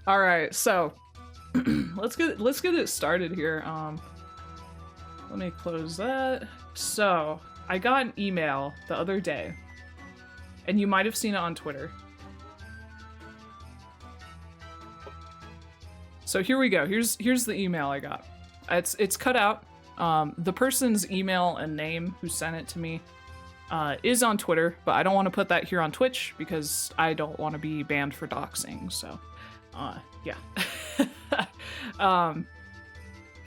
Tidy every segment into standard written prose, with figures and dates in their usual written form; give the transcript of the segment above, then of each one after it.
All right, so let's get it started here. Let me close that. So I got an email the other day, and you might have seen it on Twitter. So here we go. Here's the email I got. It's cut out. The person's email and name who sent it to me is on Twitter, but I don't want to put that here on Twitch because I don't want to be banned for doxing. So, yeah.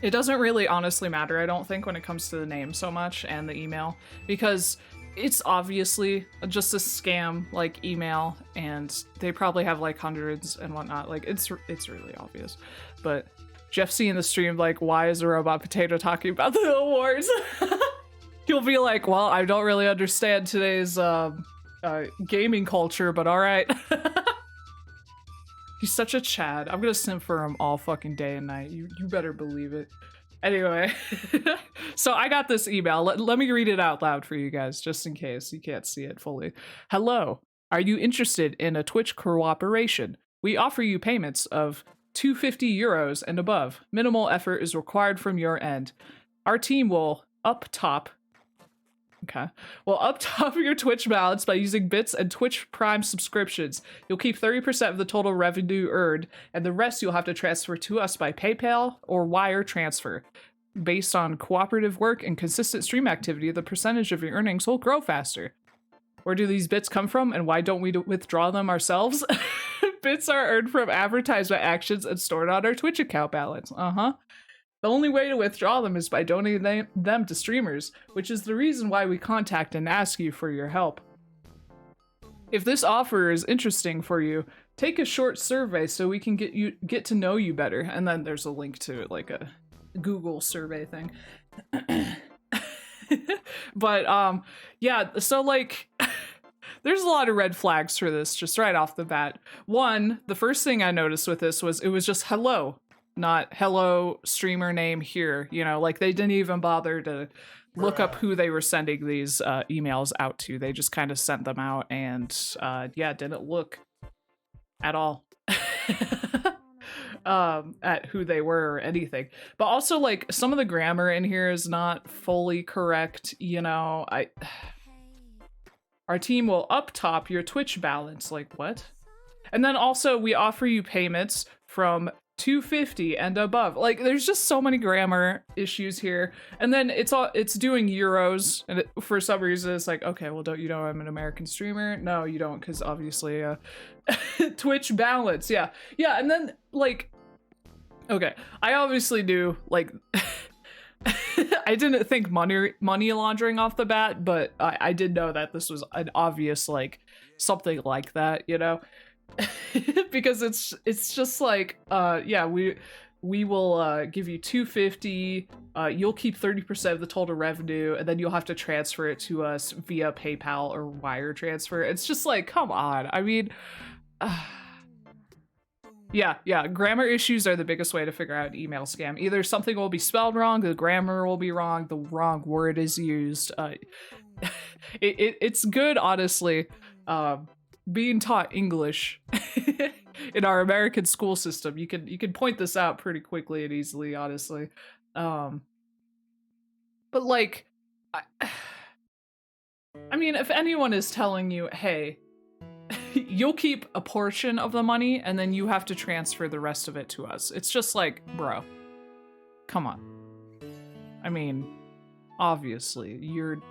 It doesn't really honestly matter, I don't think, when it comes to the name so much and the email, because it's obviously just a scam like email, and they probably have like hundreds and whatnot. Like it's really obvious. But Jeff C in the stream, like, why is a robot potato talking about the awards? He'll be like, well, I don't really understand today's gaming culture, but all right. He's such a Chad. I'm gonna simp for him all fucking day and night. You better believe it. Anyway, so I got this email. Let me read it out loud for you guys, just in case you can't see it fully. Hello, are you interested in a Twitch cooperation? We offer you payments of 250 euros and above. Minimal effort is required from your end. Our team will up top your Twitch balance by using bits and Twitch Prime subscriptions. You'll keep 30% of the total revenue earned, and the rest you'll have to transfer to us by PayPal or wire transfer. Based on cooperative work and consistent stream activity, the percentage of your earnings will grow faster. Where do these bits come from, and why don't we withdraw them ourselves? Bits are earned from advertisement actions and stored on our Twitch account balance. The only way to withdraw them is by donating them to streamers, which is the reason why we contact and ask you for your help. If this offer is interesting for you, take a short survey so we can get to know you better. And then there's a link to it, like a Google survey thing. But yeah, so like there's a lot of red flags for this just right off the bat. One, the first thing I noticed with this was it was just hello. Not hello streamer name here, you know, like they didn't even bother to look up who they were sending these emails out to. They just kind of sent them out and yeah, didn't look at all at who they were or anything. But also like some of the grammar in here is not fully correct, you know. Our team will up top your Twitch balance, like what? And then also we offer you payments from 250 and above. Like there's just so many grammar issues here. And then it's doing euros, and for some reason it's like, okay, well, don't you know I'm an American streamer? No, you don't, because obviously Twitch balance. Yeah, and then like, okay, I obviously knew, like I didn't think money laundering off the bat, but I did know that this was an obvious like something like that, you know. Because it's just like yeah, we will give you 250, you'll keep 30% of the total revenue, and then you'll have to transfer it to us via PayPal or wire transfer. It's just like, come on. I mean, yeah, grammar issues are the biggest way to figure out an email scam. Either something will be spelled wrong, the grammar will be wrong, the wrong word is used. It's good, honestly, being taught English in our American school system. You can point this out pretty quickly and easily, honestly. But like, I mean, if anyone is telling you, hey, you'll keep a portion of the money and then you have to transfer the rest of it to us, it's just like, bro, come on. I mean, obviously, you're...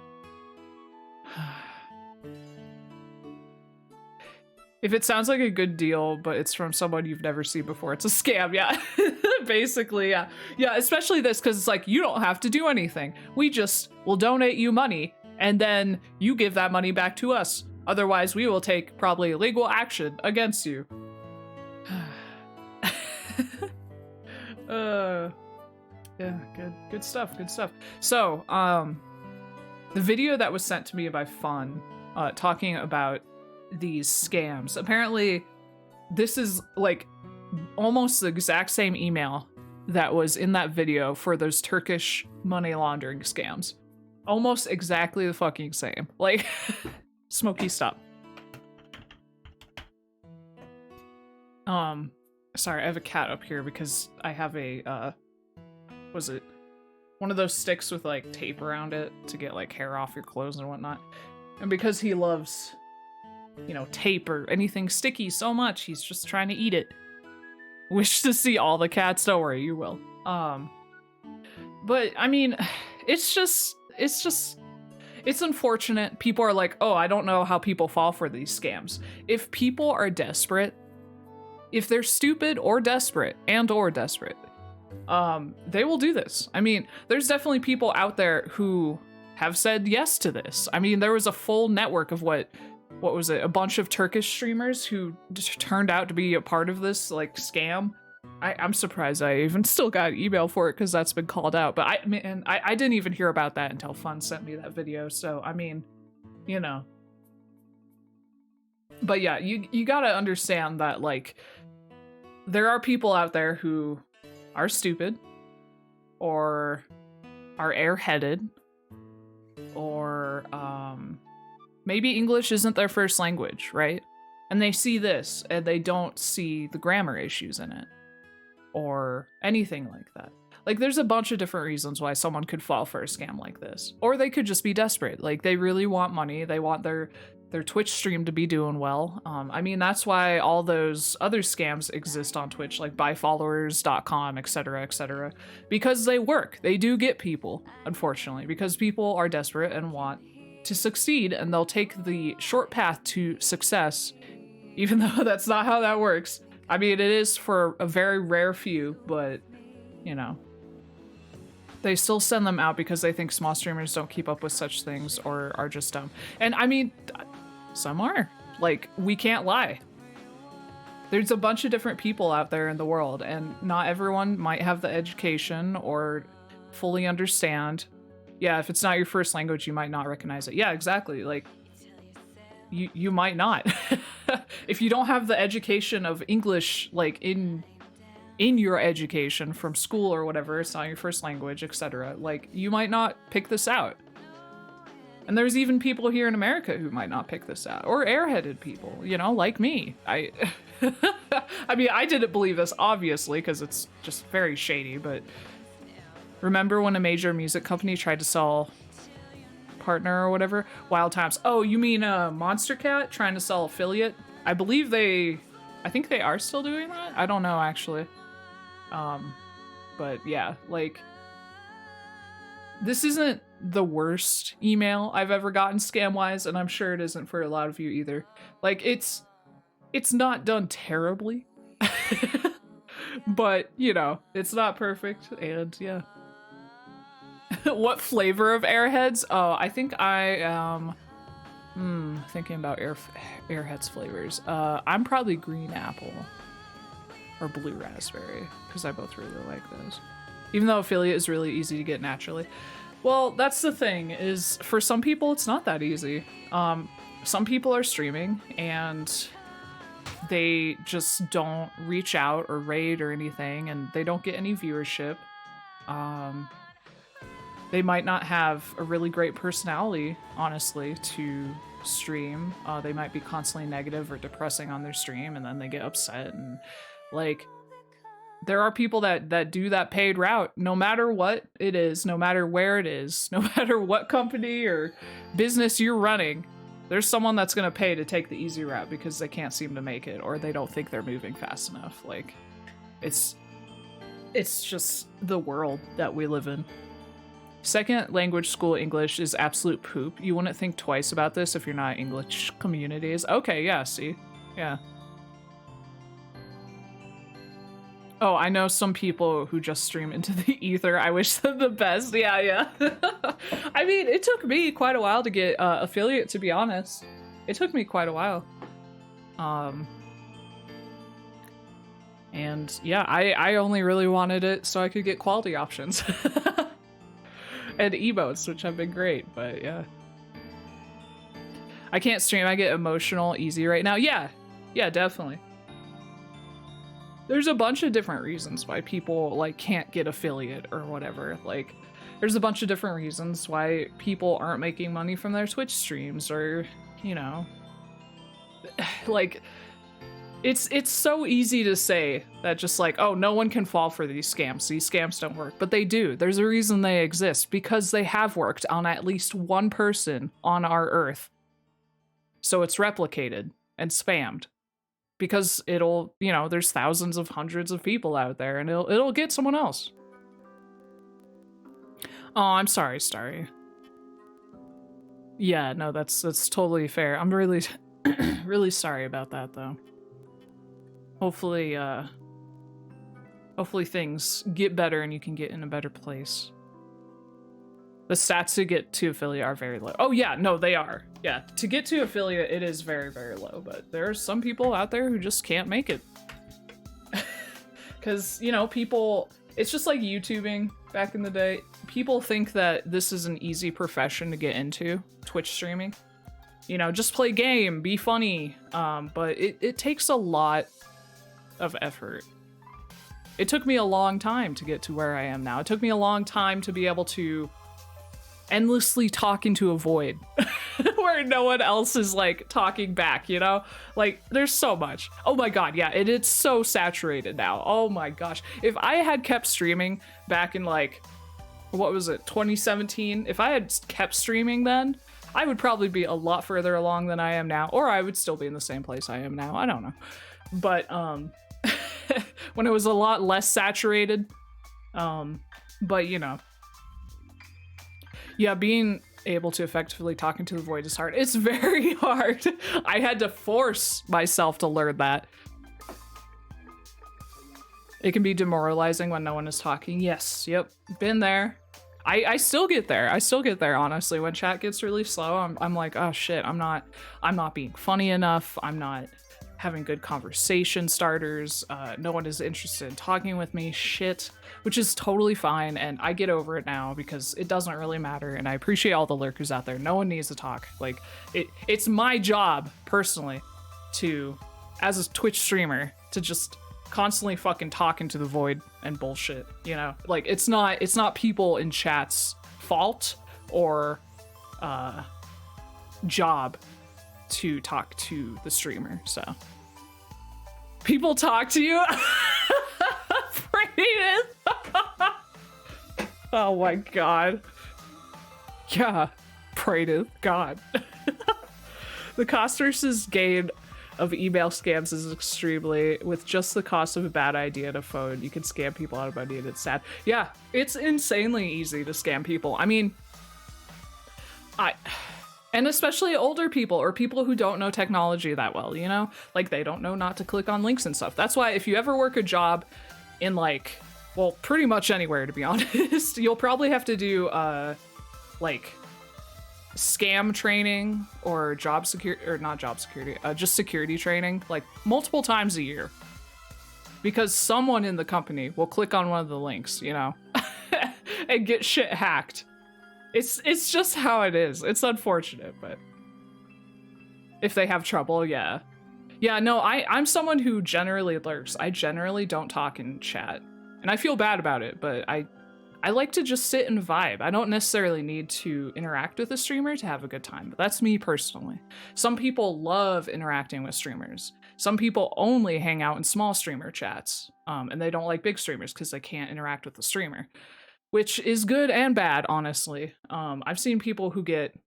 If it sounds like a good deal, but it's from someone you've never seen before, it's a scam, yeah. Basically, yeah. Yeah, especially this, because it's like, you don't have to do anything. We just will donate you money, and then you give that money back to us. Otherwise, we will take probably legal action against you. Yeah, good stuff. So, the video that was sent to me by Fun, talking about these scams. Apparently, this is like almost the exact same email that was in that video for those Turkish money laundering scams. Almost exactly the fucking same. Like, Smokey, stop. Sorry, I have a cat up here because I have a, was it one of those sticks with like tape around it to get like hair off your clothes and whatnot. And because he loves, you know, tape or anything sticky so much, he's just trying to eat it. Wish to see all the cats, don't worry, you will. But I mean, it's unfortunate. People are like, oh, I don't know how people fall for these scams. If people are desperate, if they're stupid or desperate, they will do this. I mean, there's definitely people out there who have said yes to this. I mean, there was a full network of what was it? A bunch of Turkish streamers who turned out to be a part of this like scam. I'm surprised I even still got an email for it because that's been called out. But I didn't even hear about that until Fun sent me that video. So I mean, you know. But yeah, you gotta understand that like there are people out there who are stupid or are airheaded or maybe English isn't their first language, right? And they see this and they don't see the grammar issues in it or anything like that. Like there's a bunch of different reasons why someone could fall for a scam like this. Or they could just be desperate. Like they really want money. They want their Twitch stream to be doing well. I mean, that's why all those other scams exist on Twitch, like buyfollowers.com, etc., because they work. They do get people, unfortunately, because people are desperate and want to succeed, and they'll take the short path to success, even though that's not how that works. I mean, it is for a very rare few, but, you know, they still send them out because they think small streamers don't keep up with such things or are just dumb. And I mean, some are. Like, we can't lie. There's a bunch of different people out there in the world, and not everyone might have the education or fully understand. Yeah, if it's not your first language, you might not recognize it. Yeah, exactly. Like, you might not. If you don't have the education of English, like, in your education from school or whatever, it's not your first language, etc., like, you might not pick this out. And there's even people here in America who might not pick this out. Or airheaded people, you know, like me. I mean, I didn't believe this, obviously, because it's just very shady, but remember when a major music company tried to sell partner or whatever? Wild times. Oh, you mean Monster Cat trying to sell affiliate? I think they are still doing that? I don't know, actually. But yeah, like, this isn't the worst email I've ever gotten scam-wise, and I'm sure it isn't for a lot of you either. Like, it's not done terribly, but, you know, it's not perfect, and yeah. What flavor of Airheads? Oh, I think I am thinking about Airheads flavors. I'm probably green apple or blue raspberry, because I both really like those. Even though affiliate is really easy to get naturally. Well, that's the thing, is for some people it's not that easy. Some people are streaming and they just don't reach out or raid or anything, and they don't get any viewership. They might not have a really great personality, honestly, to stream. They might be constantly negative or depressing on their stream, and then they get upset. And like, there are people that do that paid route, no matter what it is, no matter where it is, no matter what company or business you're running. There's someone that's gonna pay to take the easy route because they can't seem to make it, or they don't think they're moving fast enough. Like, it's just the world that we live in. Second language school English is absolute poop. You wouldn't think twice about this if you're not English communities. Okay, yeah, see? Yeah. Oh, I know some people who just stream into the ether. I wish them the best. Yeah. I mean, it took me quite a while to get affiliate, to be honest. It took me quite a while. And yeah, I only really wanted it so I could get quality options. And emotes, which have been great, but yeah. I can't stream, I get emotional easy right now. Yeah, definitely. There's a bunch of different reasons why people, like, can't get affiliate or whatever. Like, there's a bunch of different reasons why people aren't making money from their Twitch streams, or, you know, like, It's so easy to say that, just like, oh, no one can fall for these scams don't work, but they do. There's a reason they exist, because they have worked on at least one person on our earth. So it's replicated and spammed, because it'll, you know, there's thousands of hundreds of people out there, and it'll get someone else. Oh, I'm sorry, Starry. Yeah, no, that's totally fair. I'm really really sorry about that, though. Hopefully things get better and you can get in a better place. The stats to get to affiliate are very low. Oh yeah, no, they are. Yeah, to get to affiliate, it is very, very low, but there are some people out there who just can't make it. Because, you know, people, it's just like YouTubing back in the day. People think that this is an easy profession to get into, Twitch streaming. You know, just play game, be funny. But it takes a lot of effort. It took me a long time to get to where I am now. It took me a long time to be able to endlessly talk into a void where no one else is like talking back, you know? Like, there's so much. Oh my god, yeah, it's so saturated now. Oh my gosh. If I had kept streaming back in like, what was it, 2017? If I had kept streaming then, I would probably be a lot further along than I am now, or I would still be in the same place I am now. I don't know. But when it was a lot less saturated, but you know, yeah, being able to effectively talk into the void is hard. It's very hard. I had to force myself to learn that. It can be demoralizing when no one is talking. Yes, yep, been there. I still get there. I still get there, honestly. When chat gets really slow, I'm like, oh shit, I'm not being funny enough. I'm not having good conversation starters. No one is interested in talking with me. Shit. Which is totally fine, and I get over it now because it doesn't really matter, and I appreciate all the lurkers out there. No one needs to talk. Like, it's my job, personally, to, as a Twitch streamer, to just constantly fucking talk into the void and bullshit, you know? Like, it's not people in chat's fault or job to talk to the streamer, so. People talk to you? Oh my god. Yeah, pray to God. The cost versus gain of email scams is extremely, with just the cost of a bad idea and a phone, you can scam people out of money, and it's sad. Yeah, it's insanely easy to scam people. I mean, and especially older people or people who don't know technology that well, you know? Like, they don't know not to click on links and stuff. That's why if you ever work a job in, like, well, pretty much anywhere, to be honest, you'll probably have to do, like, scam training or job security, or not job security, just security training, like, multiple times a year. Because someone in the company will click on one of the links, you know, and get shit hacked. It's just how it is. It's unfortunate, but if they have trouble, yeah. Yeah, no, I'm someone who generally lurks. I generally don't talk in chat. And I feel bad about it, but I like to just sit and vibe. I don't necessarily need to interact with a streamer to have a good time, but that's me personally. Some people love interacting with streamers. Some people only hang out in small streamer chats, and they don't like big streamers because they can't interact with the streamer, which is good and bad, honestly. I've seen people who get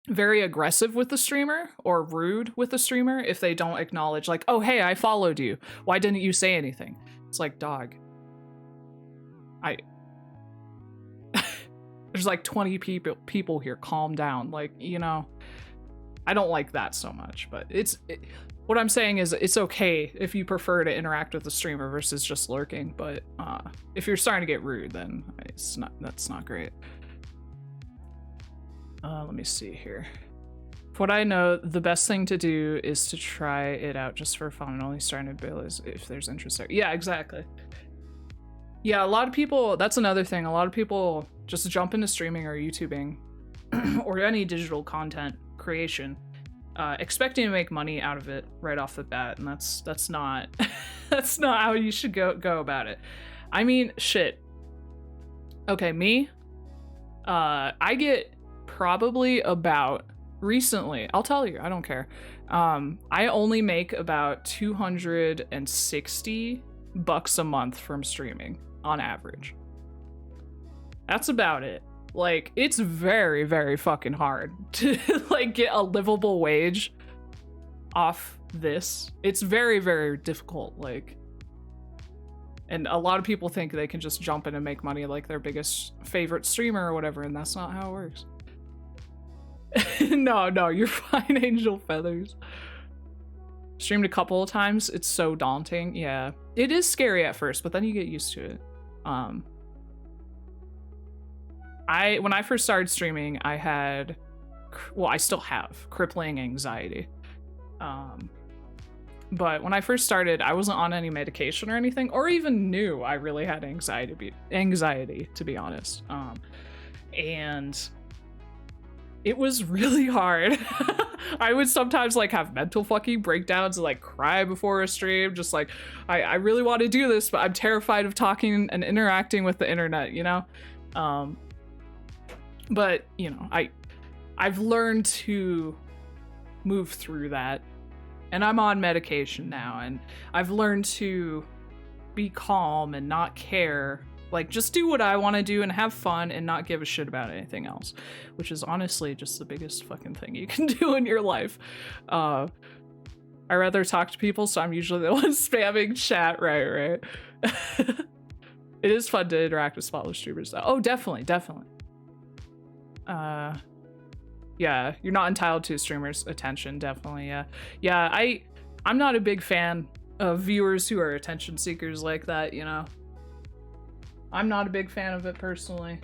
very aggressive with the streamer or rude with the streamer if they don't acknowledge, like, oh, hey, I followed you. Why didn't you say anything? It's like, dog. There's like 20 people here. Calm down. Like, you know, I don't like that so much, but what I'm saying is it's okay if you prefer to interact with the streamer versus just lurking, but if you're starting to get rude, then that's not great. Let me see here. From what I know, the best thing to do is to try it out just for fun and only starting to bill is if there's interest there. Yeah, exactly. Yeah, a lot of people, that's another thing. A lot of people just jump into streaming or YouTubing or any digital content creation expecting to make money out of it right off the bat, and that's not that's not how you should go about it. I mean, shit. Okay, me, I get probably about recently, I'll tell you, I don't care. I only make about $260 a month from streaming on average. That's about it. Like, it's very, very fucking hard to like get a livable wage off this. It's very, very difficult. Like, and a lot of people think they can just jump in and make money like their biggest favorite streamer or whatever, and that's not how it works. No, you're fine, Angel Feathers. Streamed a couple of times. It's so daunting. Yeah, it is scary at first, but then you get used to it. When I first started streaming, I had, well, I still have crippling anxiety. But when I first started, I wasn't on any medication or anything, or even knew I really had anxiety, to be honest. And it was really hard. I would sometimes like have mental fucking breakdowns and like cry before a stream, just like, I really want to do this, but I'm terrified of talking and interacting with the internet, you know? But, you know, I've learned to move through that. And I'm on medication now, and I've learned to be calm and not care. Like, just do what I want to do and have fun and not give a shit about anything else, which is honestly just the biggest fucking thing you can do in your life. I rather talk to people, so I'm usually the one spamming chat, right? It is fun to interact with spotless streamers, though. Oh, definitely. Yeah, you're not entitled to a streamer's attention, definitely, yeah. I'm not a big fan of viewers who are attention seekers like that, you know? I'm not a big fan of it personally.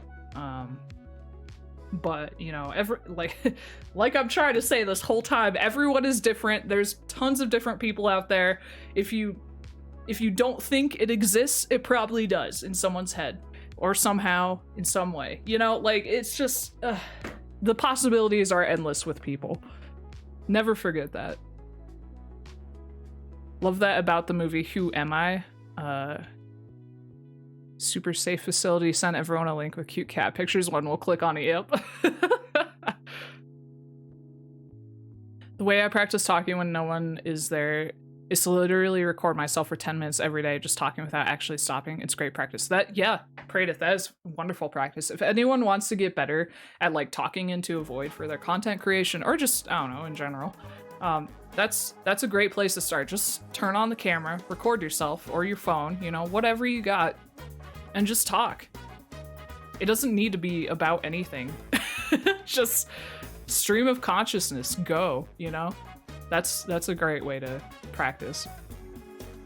But, you know, like I'm trying to say this whole time, everyone is different. There's tons of different people out there. If you don't think it exists, it probably does in someone's head. Or somehow, in some way. You know, like, it's just... the possibilities are endless with people. Never forget that. Love that about the movie Who Am I? Super safe facility. Send everyone a link with cute cat pictures. One will click on it. Yep. The way I practice talking when no one is there is to literally record myself for 10 minutes every day, just talking without actually stopping. It's great practice. Yeah, Praedith, that is wonderful practice. If anyone wants to get better at like talking into a void for their content creation, or just, I don't know, in general, that's a great place to start. Just turn on the camera, record yourself or your phone, you know, whatever you got, and just talk. It doesn't need to be about anything. Just stream of consciousness, go, you know? That's a great way to practice.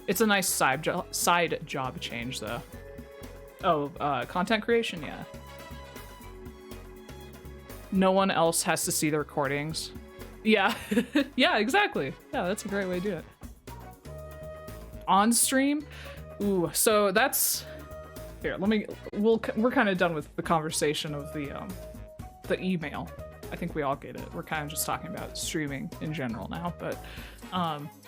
It's a nice side job change, though. Oh, content creation, yeah. No one else has to see the recordings. Yeah, yeah, exactly. Yeah, that's a great way to do it. On stream? Ooh, so that's... Here, we're kind of done with the conversation of the email. I think we all get it. We're kind of just talking about streaming in general now, but